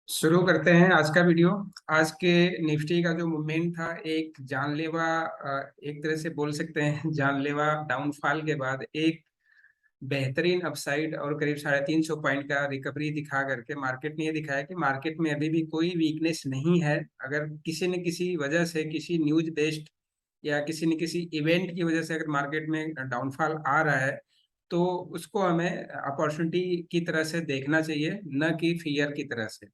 शुरू करते हैं आज का वीडियो। आज के निफ्टी का जो मूवमेंट था, एक जानलेवा एक तरह से बोल सकते हैं जानलेवा डाउनफॉल के बाद एक बेहतरीन अपसाइड और करीब 350 पॉइंट का रिकवरी दिखा करके मार्केट ने ये दिखाया कि मार्केट में अभी भी कोई वीकनेस नहीं है। अगर किसी न किसी वजह से, किसी न्यूज बेस्ड या किसी न किसी इवेंट की वजह से अगर मार्केट में डाउनफॉल आ रहा है, तो उसको हमें अपॉर्चुनिटी की तरह से देखना चाहिए, न कि फियर की तरह से।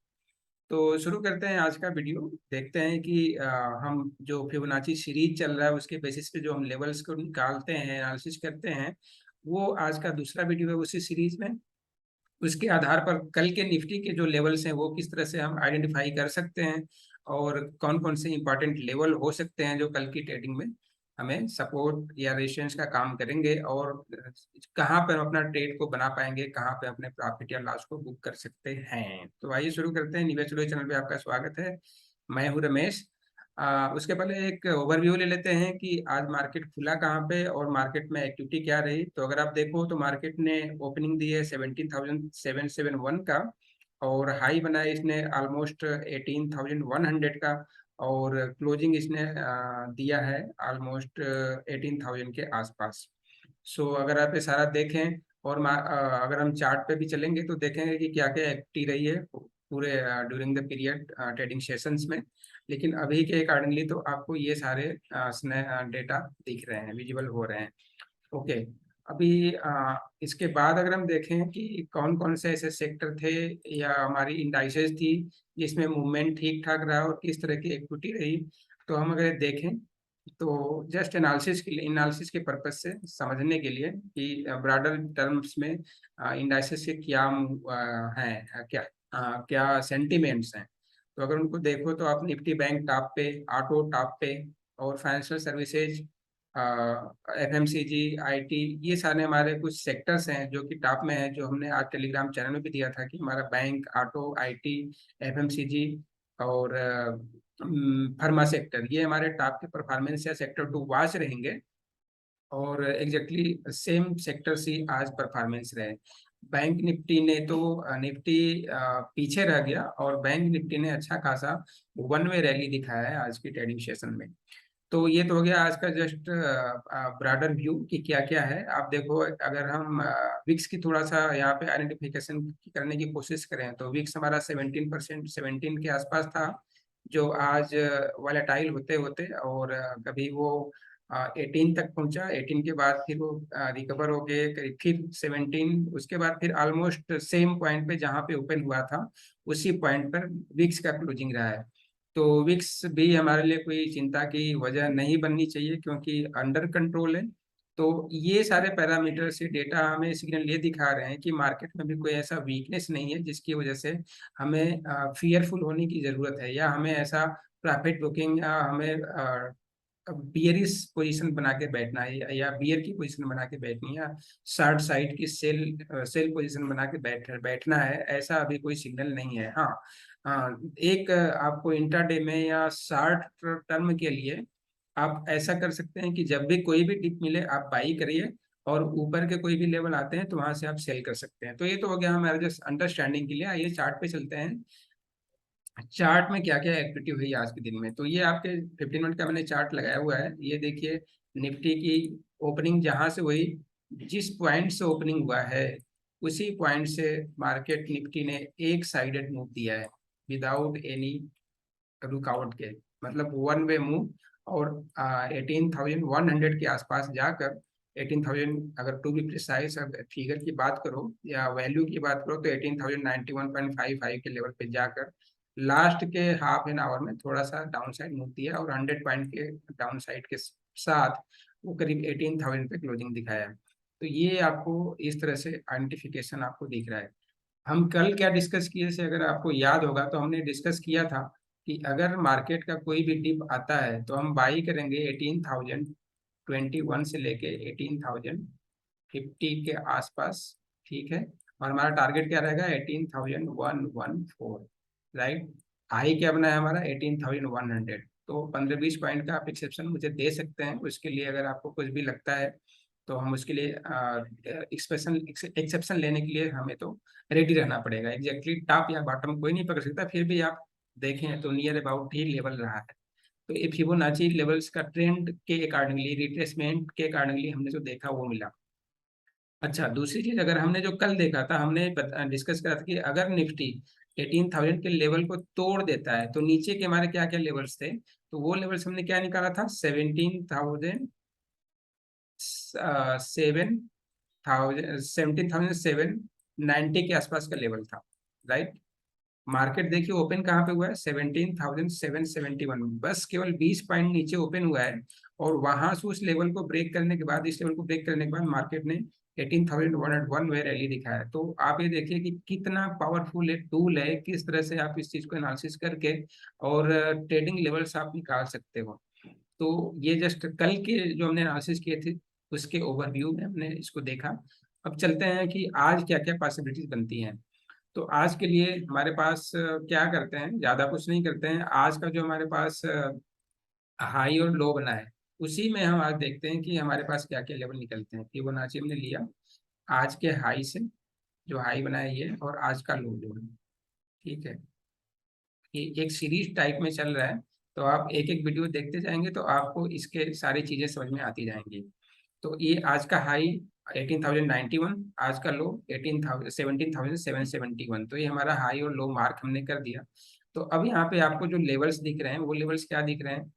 तो शुरू करते हैं आज का वीडियो। देखते हैं कि हम जो फिबोनाची सीरीज चल रहा है उसके बेसिस पे जो हम लेवल्स को निकालते हैं, एनालिसिस करते हैं, वो आज का दूसरा वीडियो है उसी सीरीज में। उसके आधार पर कल के निफ्टी के जो लेवल्स हैं वो किस तरह से हम आइडेंटिफाई कर सकते हैं और कौन कौन से इंपॉर्टेंट लेवल हो सकते हैं जो कल की ट्रेडिंग में हमें सपोर्ट या रेजिस्टेंस का काम करेंगे, और कहाँ पर हम अपना ट्रेड को बना पाएंगे, कहाँ पे अपने प्रॉफिट या लॉस को बुक कर सकते हैं। तो आइए शुरू करते हैं। निवेश रोज चैनल पे आपका स्वागत है। मैं हूँ रमेश। उसके पहले एक ओवरव्यू ले लेते हैं कि आज मार्केट खुला कहाँ पे और मार्केट में एक्टिविटी क्या रही। तो अगर आप देखो तो मार्केट ने ओपनिंग दी है 17,771 का, और हाई बनाया इसने ऑलमोस्ट 18,100 का, और क्लोजिंग इसने दिया है ऑलमोस्ट 18,000 के आसपास। सो अगर आप ये सारा देखें और अगर हम चार्ट पे भी चलेंगे तो देखेंगे कि क्या क्या एक्टिविटी रही है पूरे during the period trading sessions में। लेकिन अभी के अकॉर्डिंगली तो आपको ये सारे डेटा दिख रहे हैं, विजिबल हो रहे हैं। ओके। अभी इसके बाद अगर हम देखें कि कौन कौन से ऐसे सेक्टर थे या हमारी इंडाइसेस थी जिसमें मूवमेंट ठीक ठाक रहा और किस तरह की इक्विटी रही, तो हम अगर देखें तो जस्ट एनालिसिस के पर्पज से समझने के लिए कि ब्रॉडर टर्म्स में इंडाइसेस के क्या हैं, क्या सेंटिमेंट्स हैं। तो अगर उनको देखो तो आप निफ्टी बैंक टॉप पे, ऑटो टॉप पे, और फाइनेंशियल सर्विसेज, एफएमसीजी, आईटी, ये सारे हमारे कुछ सेक्टर्स हैं जो कि टॉप में हैं, जो हमने आज टेलीग्राम चैनल में भी दिया था कि हमारा बैंक, ऑटो, आईटी, एफएमसीजी और फार्मा सेक्टर, ये हमारे टॉप के परफॉर्मेंस या सेक्टर टू वॉच रहेंगे। और एग्जैक्टली सेम सेक्टर से आज परफॉर्मेंस रहे। बैंक निफ्टी ने तो निफ्टी पीछे रह गया, और बैंक निफ्टी ने अच्छा खासा वन वे रैली दिखाया है आज की ट्रेडिंग सेशन में। तो ये तो हो गया आज का जस्ट ब्रॉडर व्यू कि क्या क्या है। आप देखो, अगर हम विक्स की थोड़ा सा यहाँ पे आइडेंटिफिकेशन करने की कोशिश करें तो विक्स हमारा 17%, 17 के आसपास था, जो आज वॉलेटाइल होते होते और कभी वो 18 तक पहुंचा। 18 के बाद फिर वो रिकवर हो गए करीब फिर 17, उसके बाद फिर ऑलमोस्ट सेम पॉइंट पे जहाँ पे ओपन हुआ था उसी पॉइंट पर विक्स का क्लोजिंग रहा है। तो विक्स भी हमारे लिए कोई चिंता की वजह नहीं बननी चाहिए क्योंकि अंडर कंट्रोल है। तो ये सारे पैरामीटर से डेटा हमें सिग्नल ये दिखा रहे हैं कि मार्केट में भी कोई ऐसा वीकनेस नहीं है जिसकी वजह से हमें फियरफुल होने की जरूरत है, या हमें ऐसा प्रॉफिट बुकिंग या हमें बियरिश पोजीशन बना के बैठना है, या बियर की पोजीशन बना के बैठनी है, या शॉर्ट साइड की सेल पोजीशन बना के बैठना है। ऐसा अभी कोई सिग्नल नहीं है। हाँ, एक आपको इंट्राडे में या शॉर्ट टर्म के लिए आप ऐसा कर सकते हैं कि जब भी कोई भी टिप मिले आप बाई करिए, और ऊपर के कोई भी लेवल आते हैं तो वहां से आप सेल कर सकते हैं। तो ये तो हो गया हमारे जस्ट अंडरस्टैंडिंग के लिए। आइए चार्ट पे चलते हैं। चार्ट में क्या क्या एक्टिविटी हुई आज के दिन में, तो ये आपके 15 मिनट का मैंने चार्ट लगाया हुआ है। ये देखिए, निफ्टी की ओपनिंग जहां से हुई, जिस पॉइंट से ओपनिंग हुआ है उसी पॉइंट से मार्केट निफ्टी ने एक साइडेड मूव दिया है विदाउट एनी रुकावट के, मतलब वन वे मूव। और 18,100 के आसपास जाकर 18,000, अगर टू बी प्रिसाइज फिगर की बात करो या वैल्यू की बात करो, तो 18,091.55 के लेवल पे जाकर लास्ट के हाफ एन आवर में थोड़ा सा डाउन साइड मूव दिया, और 100 पॉइंट के डाउन साइड के साथ वो करीब 18,000 पे क्लोजिंग दिखाया है। तो ये आपको इस तरह से आइडेंटिफिकेशन आपको दिख रहा है। हम कल क्या डिस्कस किए से अगर आपको याद होगा, तो हमने डिस्कस किया था कि अगर मार्केट का कोई भी डिप आता है तो हम बाई करेंगे 18,021 से लेके 18,050 के आसपास। ठीक है, और हमारा टारगेट क्या रहेगा? 18,114। राइट। हाई क्या बना है हमारा? 18,100। तो 15-20 पॉइंट का आप एक्सेप्शन मुझे दे सकते हैं उसके लिए, अगर आपको कुछ भी लगता है तो हम उसके लिए एक्सेप्शन लेने के लिए हमें तो रेडी रहना पड़ेगा। एग्जैक्टली टॉप या बॉटम कोई नहीं पकड़ सकता, फिर भी आप देखें तो नियर अबाउट ही लेवल रहा है। तो ये फिबोनाची लेवल्स का ट्रेंड के अकॉर्डिंगली, रिट्रेसमेंट के अकॉर्डिंगली हमने जो देखा वो मिला। अच्छा, दूसरी चीज, अगर हमने जो कल देखा था, हमने डिस्कस करा था कि अगर निफ्टी 18,000 के लेवल को तोड़ देता है तो नीचे के हमारे क्या क्या लेवल्स थे, तो वो लेवल्स हमने क्या निकाला था, 17,790 के आसपास का लेवल था, राइट। मार्केट देखिए ओपन कहाँ पे हुआ है, 17,771, बस केवल 20 पॉइंट नीचे ओपन हुआ है। और वहां से उस लेवल को ब्रेक करने के बाद, इस लेवल को ब्रेक करने के बाद मार्केट ने 18,101 में रैली दिखाया है। तो आप ये देखिए कि कितना पावरफुल एक टूल है, किस तरह से आप इस चीज को एनालिसिस करके और ट्रेडिंग लेवल्स आप निकाल सकते हो। तो ये जस्ट कल के जो हमने एनालिसिस किए थे उसके ओवरव्यू में हमने इसको देखा। अब चलते हैं कि आज क्या क्या पॉसिबिलिटीज बनती हैं। तो आज के लिए हमारे पास क्या करते हैं, ज्यादा कुछ नहीं करते हैं। आज का जो हमारे पास हाई और लो बना है, उसी में हम आज देखते हैं कि हमारे पास क्या क्या लेवल निकलते हैं। फिबोनाची हमने लिया आज के हाई से, जो हाई बना है ये, और आज का लो जो है, ठीक है। ये एक सीरीज टाइप में चल रहा है, तो आप एक एक वीडियो देखते जाएंगे तो आपको इसके सारी चीजें समझ में आती जाएंगी। तो ये आज का हाई 18,091, आज का लो 17,771, तो ये हमारा हाई और लो मार्क हमने कर दिया। तो अब यहाँ पे आपको जो लेवल्स दिख रहे हैं, वो लेवल्स क्या दिख रहे हैं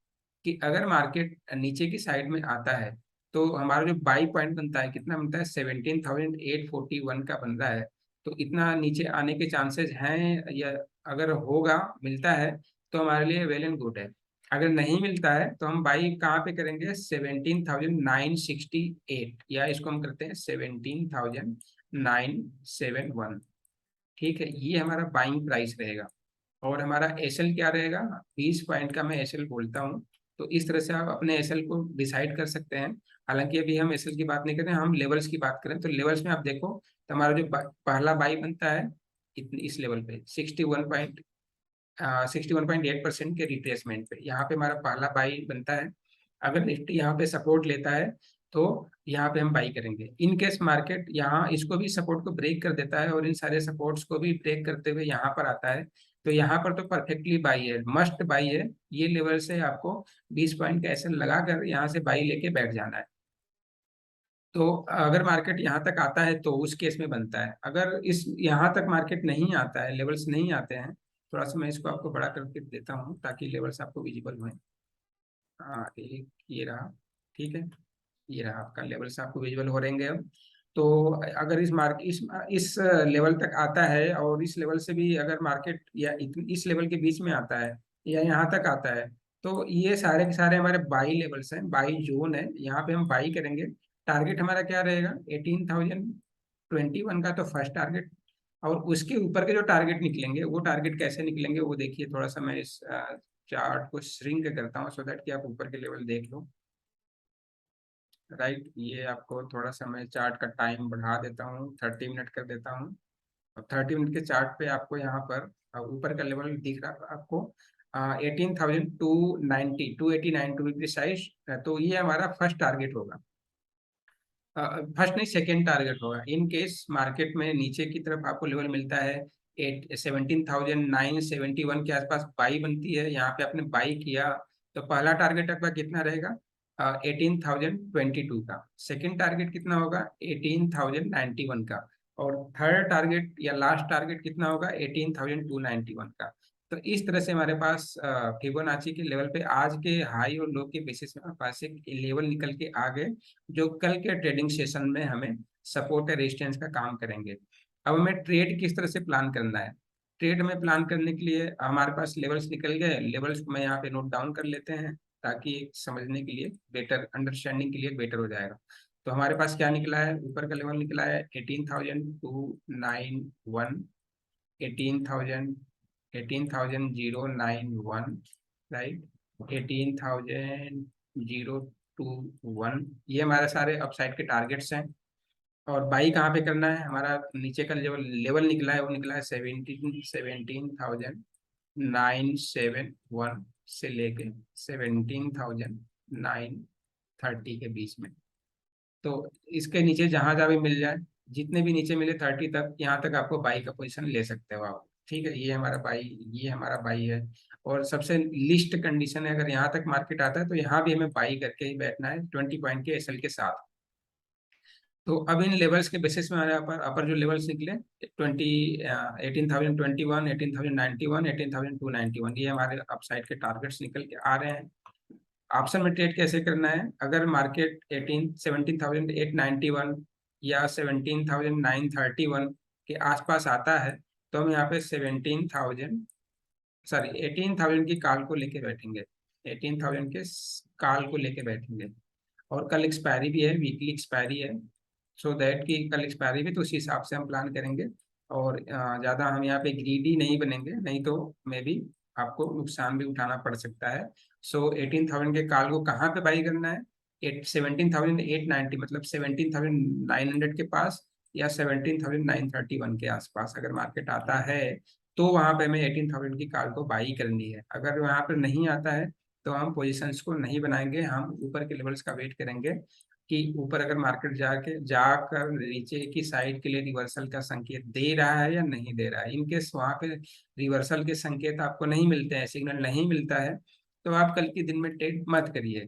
कि अगर मार्केट नीचे की साइड में आता है तो हमारा जो बाई पॉइंट बनता है, कितना बनता है, 17,841 का बन रहा है। तो इतना नीचे आने के चांसेस हैं, या अगर होगा, मिलता है, तो हमारे लिए वेल एंड गुड है। अगर नहीं मिलता है तो हम बाई कहाँ पे करेंगे, 17,968, या इसको हम करते हैं 17,971, ठीक है। ये हमारा बाइंग प्राइस रहेगा। और हमारा एसएल क्या रहेगा, 20 पॉइंट का मैं एसएल बोलता हूँ। तो इस तरह से आप अपने एसएल को डिसाइड कर सकते हैं। हालांकि अभी हम एसएल की बात नहीं कर रहे हैं, हम लेवल्स की बात करें, तो लेवल्स में आप देखो, तो हमारा जो पहला बाई बनता है इस लेवल पे 61.8% के रिट्रेसमेंट पे, यहाँ पे हमारा पहला बाई बनता है। अगर निफ्टी यहाँ पे सपोर्ट लेता है तो यहाँ पे हम बाई करेंगे। इन केस मार्केट यहाँ इसको भी सपोर्ट को ब्रेक कर देता है और इन सारे सपोर्ट्स को भी ब्रेक करते हुए यहाँ पर आता है, तो यहाँ पर तो परफेक्टली बाई है, मस्ट बाई है। ये लेवल से आपको 20 पॉइंट का एसएल लगाकर यहाँ से बाई लेके बैठ जाना है। तो अगर मार्केट यहाँ तक आता है तो उस केस में बनता है। अगर इस यहाँ तक मार्केट नहीं आता है, लेवल्स नहीं आते हैं, थोड़ा सा मैं इसको आपको बड़ा करके देता हूँ ताकि लेवल्स आपको विजिबल हों। हाँ, एक ये रहा, ठीक है। ये रहा आपका, लेवल्स आपको विजुअल हो रहेंगे अब। तो अगर इस लेवल तक आता है, और इस लेवल से भी अगर मार्केट या इस लेवल के बीच में आता है, या यहाँ तक आता है, तो ये सारे के सारे हमारे बाई लेवल्स हैं, बाई जोन है। यहाँ पे हम बाई करेंगे। टारगेट हमारा क्या रहेगा, 18,021 का तो फर्स्ट टारगेट। और उसके ऊपर के जो टारगेट निकलेंगे, वो टारगेट कैसे निकलेंगे वो देखिए। थोड़ा सा मैं इस चार्ट को श्रिंक करता हूँ, सो दैट कि आप ऊपर के लेवल देख लो, राइट। ये आपको थोड़ा सा मैं चार्ट का टाइम बढ़ा देता हूँ, 30 मिनट कर देता हूँ। और 30 मिनट के चार्ट पे आपको यहाँ पर ऊपर का लेवल दिख रहा है आपको, 18,290, 289 टू बी प्रिसाइज। तो ये हमारा फर्स्ट टारगेट होगा, फर्स्ट नहीं, सेकेंड टारगेट होगा। इन केस मार्केट में नीचे की तरफ आपको लेवल मिलता है 17,971 के आसपास बाई बनती है, यहाँ पे आपने बाई किया, तो पहला टारगेट आपका कितना रहेगा, 18,022 का। सेकेंड टारगेट कितना होगा, 18,091 का। और थर्ड टारगेट या लास्ट टारगेट कितना होगा, 18,291 का। तो इस तरह से हमारे पास फिबोनाची के लेवल पे आज के हाई और लो के बेसिस में हमारे पास एक लेवल निकल के आ गए, जो कल के ट्रेडिंग सेशन में हमें सपोर्ट या रेजिस्टेंस का काम करेंगे। अब हमें ट्रेड किस तरह से प्लान करना है। ट्रेड में प्लान करने के लिए हमारे पास लेवल्स निकल गए, लेवल्स को मैं यहाँ पे नोट डाउन कर लेते हैं ताकि समझने के लिए बेटर, अंडरस्टैंडिंग के लिए बेटर हो जाएगा। तो हमारे पास क्या निकला है, ऊपर का लेवल निकला है 18,291, 18,000, 18,091, राइट, 18,021, ये हमारे सारे अपसाइड के टारगेट्स हैं। और बाई कहाँ पे करना है, हमारा नीचे का जो लेवल निकला है वो निकला है 17,971 से लेके 17,930 के बीच में। तो इसके नीचे जहां जहां भी मिल जाए, जितने भी नीचे मिले 30 तक, यहाँ तक आपको बाई का पोजीशन ले सकते हो आप। ठीक है, ये हमारा बाई, ये हमारा बाई है। और सबसे लिस्ट कंडीशन है, अगर यहाँ तक मार्केट आता है तो यहाँ भी हमें बाई करके ही बैठना है 20 पॉइंट के एसएल के साथ। तो अब इन लेवल्स के बेसिस में हमारे अपर जो लेवल्स निकले 18,021, 18,091, 18,291, ये हमारे अपसाइड के टारगेट्स निकल के आ रहे हैं। ऑप्शन में ट्रेड कैसे करना है, अगर मार्केट 17,891 या 17,931 के आसपास आता है तो हम यहाँ पे 18,000 की कॉल को लेके बैठेंगे, 18,000 के कॉल को लेके बैठेंगे। और कल एक्सपायरी भी है, वीकली एक्सपायरी है, सो दैट कि कल एक्सपायरी भी, तो उसी हिसाब से हम प्लान करेंगे। और ज़्यादा हम यहाँ पे ग्रीडी नहीं बनेंगे, नहीं तो मे बी आपको नुकसान भी उठाना पड़ सकता है। सो 18,000 के कॉल को कहाँ पे बाई करना है, 17,890 मतलब 17,900 के पास, या 17,931 के आसपास अगर मार्केट आता है तो वहां पे हमें 18,000 की कॉल को बाई करनी है। अगर वहां पर नहीं आता है तो हम पोजीशंस को नहीं बनाएंगे, हम ऊपर के लेवल्स का वेट करेंगे कि ऊपर अगर मार्केट जाकर नीचे की साइड के लिए रिवर्सल का संकेत दे रहा है या नहीं दे रहा है। इनकेस वहां पे रिवर्सल के संकेत आपको नहीं मिलते हैं, सिग्नल नहीं मिलता है, तो आप कल के दिन में ट्रेड मत करिए।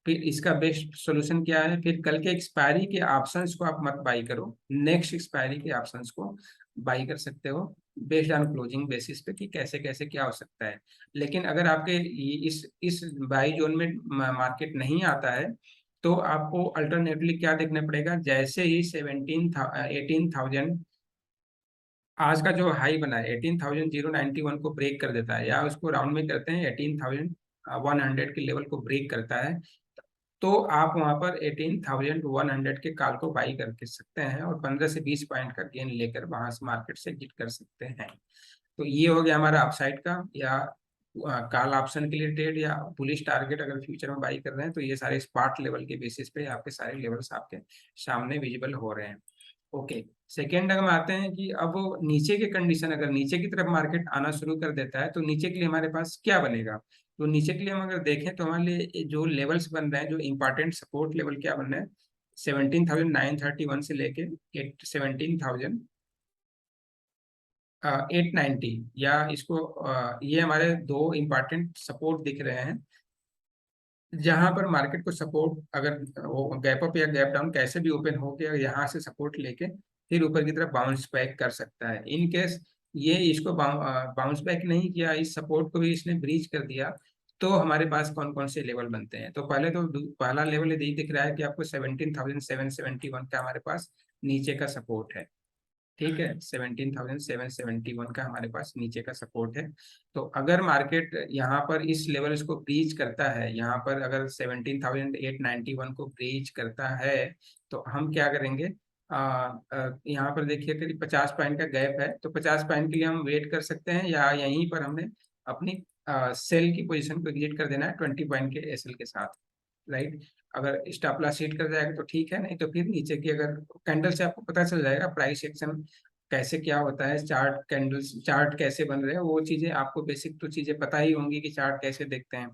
फिर इसका बेस्ट सोल्यूशन क्या है, फिर कल के एक्सपायरी के ऑप्शंस को आप मत बाई करो, नेक्स्ट एक्सपायरी के ऑप्शंस को बाई कर सकते हो बेस्ड ऑन क्लोजिंग बेसिस पे कि कैसे कैसे क्या हो सकता है। लेकिन अगर आपके इस बाई जोन में मार्केट नहीं आता है तो आपको अल्टरनेटली क्या देखना पड़ेगा, जैसे ही 18,000 आज का जो हाई बना है 18,091 को ब्रेक कर देता है, या उसको राउंड में करते हैं 18,100 के लेवल को ब्रेक करता है, तो आप वहां पर 18,100 के कॉल को बाई करके सकते हैं और 15 से 20 पॉइंट का गेन लेकर वहां से मार्केट से एग्जिट कर सकते हैं। तो ये हो गया हमारा अपसाइड का या कॉल ऑप्शन के लिए ट्रेड या बुलिश टारगेट अगर फ्यूचर में बाई कर रहे हैं, तो ये सारे स्पॉट लेवल के बेसिस पे आपके सारे लेवल्स आपके सामने विजिबल हो रहे हैं। ओके, सेकेंड हम आते हैं कि अब नीचे के कंडीशन, अगर नीचे की तरफ मार्केट आना शुरू कर देता है तो नीचे के लिए हमारे पास क्या बनेगा। तो नीचे के लिए हम अगर देखें तो हमारे लिए जो लेवल्स बन रहे हैं, जो इंपॉर्टेंट सपोर्ट लेवल क्या बन रहे हैं, 17,931 से लेके 17,890, या इसको ये हमारे दो इंपॉर्टेंट सपोर्ट दिख रहे हैं, जहां पर मार्केट को सपोर्ट अगर वो गैप अप या गैप डाउन कैसे भी ओपन हो के यहाँ से सपोर्ट लेके फिर ऊपर की तरफ बाउंस बैक कर सकता है। इन केस ये इसको बाउंस बैक नहीं किया, इस सपोर्ट को भी इसने ब्रीच कर दिया, तो हमारे पास कौन कौन से लेवल बनते हैं। तो पहले तो पहला लेवल यही दिख रहा है कि आपको 17,771 का हमारे पास नीचे का सपोर्ट है। ठीक है, 17,771 का हमारे पास नीचे का सपोर्ट है। तो अगर मार्केट यहाँ पर इस लेवल्स को ब्रीच करता है, यहाँ पर अगर 17,891 को ब्रीच करता है तो हम क्या करेंगे, यहाँ पर देखिए करीब 50 पॉइंट का गैप है, तो 50 पॉइंट के लिए हम वेट कर सकते हैं, या यहीं पर हमने अपनी सेल की पोजीशन को एग्जिट कर देना है 20 पॉइंट के एसएल के साथ। राइट, अगर स्टॉप लॉस हिट कर जाएगा तो ठीक है, नहीं तो फिर नीचे की अगर कैंडल से आपको पता चल जाएगा प्राइस एक्शन कैसे क्या होता है, चार्ट कैंडल्स चार्ट कैसे बन रहे हैं, वो चीजें आपको बेसिक तो चीजें पता ही होंगी कि चार्ट कैसे देखते हैं।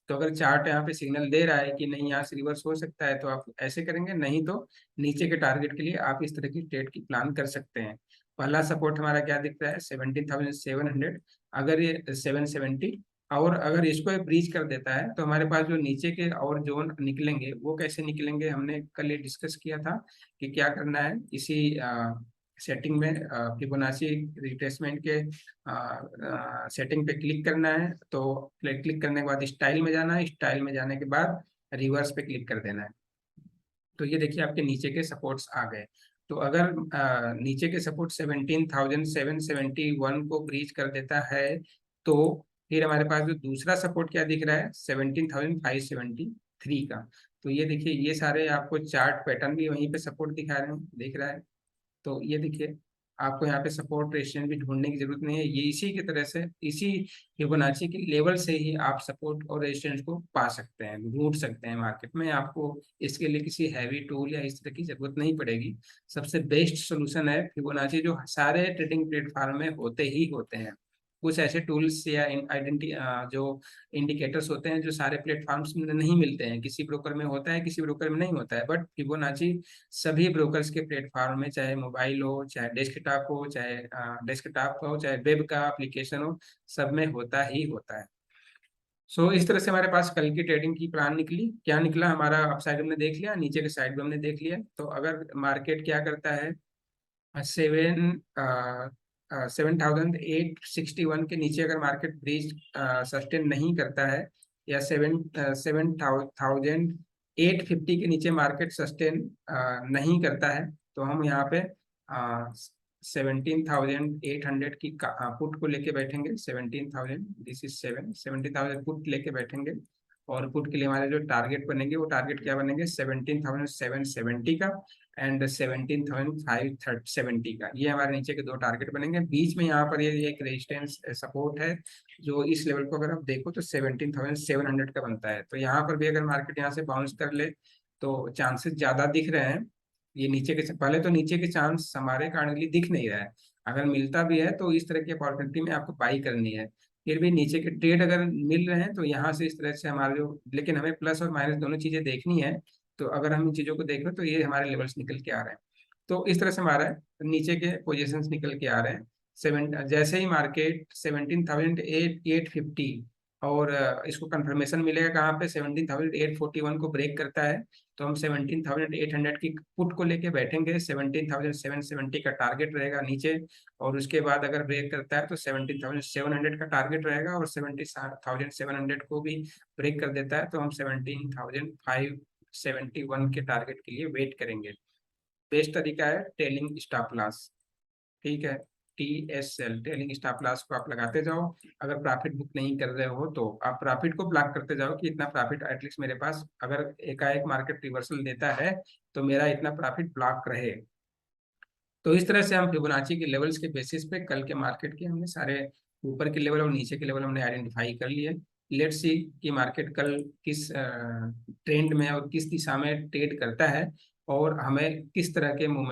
तो अगर चार्ट यहाँ पे सिग्नल दे रहा है कि नहीं यहाँ से रिवर्स हो सकता है तो आप ऐसे करेंगे, नहीं तो नीचे के टारगेट के लिए आप इस तरह की ट्रेड की प्लान कर सकते हैं। पहला सपोर्ट हमारा क्या दिख रहा है 17,700, अगर ये 770, और अगर इसको ब्रीच कर देता है तो हमारे पास जो नीचे के और जोन निकलेंगे वो कैसे निकलेंगे, हमने कल ये डिस्कस किया था कि क्या करना है। इसी सेटिंग में फिबोनाची रिट्रेसमेंट के सेटिंग पे क्लिक करना है, तो क्लिक करने के बाद स्टाइल में जाना है, स्टाइल में जाने के बाद रिवर्स पे क्लिक कर देना है। तो ये देखिए आपके नीचे के सपोर्ट्स आ गए। तो अगर नीचे के सपोर्ट 17,771 को ब्रीच कर देता है तो फिर हमारे पास जो दूसरा सपोर्ट क्या दिख रहा है 17,573 का। तो ये देखिए ये सारे आपको चार्ट पैटर्न भी वहीं पे सपोर्ट दिखा रहे हैं, दिख रहा है। तो ये देखिए आपको यहाँ पे सपोर्ट रेजिस्टेंस भी ढूंढने की जरूरत नहीं है, ये इसी की तरह से इसी फिबोनाची के लेवल से ही आप सपोर्ट और रेजिस्टेंस को पा सकते हैं, ढूंढ सकते हैं मार्केट में। आपको इसके लिए किसी हैवी टूल या इस तरह की जरूरत नहीं पड़ेगी। सबसे बेस्ट सोल्यूशन है फिबोनाची, जो सारे ट्रेडिंग प्लेटफॉर्म में होते ही होते हैं। कुछ ऐसे टूल्स या जो इंडिकेटर्स होते हैं जो सारे प्लेटफॉर्म्स में नहीं मिलते हैं, किसी ब्रोकर में होता है, किसी ब्रोकर में नहीं होता है, बट फिबोनाची सभी ब्रोकर्स के प्लेटफॉर्म में, चाहे मोबाइल हो, चाहे डेस्कटॉप हो, चाहे वेब का एप्लीकेशन हो, सब में होता ही होता है। सो इस तरह से हमारे पास कल की ट्रेडिंग की प्लान निकली। क्या निकला हमारा, अपसाइड हमने देख लिया, नीचे के साइड भी हमने देख लिया। तो अगर मार्केट क्या करता है, 7,861 के नीचे अगर मार्केट ब्रीच सस्टेन नहीं करता है, या 7,850 के नीचे मार्केट सस्टेन नहीं करता है, तो हम यहाँ पे 17,800 की पुट को लेके बैठेंगे। 17,000, दिस इज 17,000 पुट लेके बैठेंगे। और पुट के लिए हमारे जो टारगेट बनेंगे, वो टारगेट क्या बनेंगे, 17,770 का एंड 17,570 का। ये हमारे नीचे के दो टारगेट बनेंगे। बीच में यहाँ पर ये एक रेजिस्टेंस सपोर्ट है, जो इस लेवल को अगर आप देखो तो 17,700 का बनता है। तो यहाँ पर भी अगर मार्केट यहाँ से बाउंस कर ले तो चांसेस ज्यादा दिख रहे हैं। ये नीचे के, पहले तो नीचे के चांस हमारे कारण दिख नहीं रहा है। अगर मिलता भी है तो इस तरह की अपॉर्चुनिटी में आपको बाई करनी है। फिर भी नीचे के ट्रेड अगर मिल रहे हैं तो यहाँ से इस तरह से हमारे जो, लेकिन हमें प्लस और माइनस दोनों चीजें देखनी है। तो अगर हम इन चीजों को देख रहे तो ये हमारे लेवल्स निकल के आ रहे हैं। तो इस तरह से हमारा नीचे के पोजीशंस निकल के आ रहे हैं। जैसे ही मार्केट 17,850 और इसको कंफर्मेशन मिलेगा कहाँ पे, 17,841 को ब्रेक करता है, तो हम 17,800 की पुट को लेके बैठेंगे। 17,770 का टारगेट रहेगा नीचे, और उसके बाद अगर ब्रेक करता है तो 17,700 का टारगेट रहेगा, और 17,700 को भी ब्रेक कर देता है तो हम 17,571 के टारगेट के लिए वेट करेंगे। बेस्ट तरीका है टेलिंग स्टॉप लॉस, ठीक है, TSL, टेलिंग स्टॉप लॉस को आप लगाते जाओ। अगर प्रॉफिट बुक नहीं कर रहे हो तो आप प्रॉफिट को ब्लॉक करते जाओ कि इतना प्रॉफिट एटलीस्ट मेरे पास, अगर एकाएक मार्केट रिवर्सल देता है तो मेरा इतना प्रॉफिट ब्लॉक रहे। तो इस तरह से हम फिबोनाची के लेवल्स के बेसिस पे कल के मार्केट के हमने सारे ऊपर के लेवल और नीचे के लेवल हमने आइडेंटिफाई कर लिए। लेट्स सी कि मार्केट कल किस ट्रेंड में और किस दिशा में ट्रेड करता है, और हमें किस तरह के मूवमेंट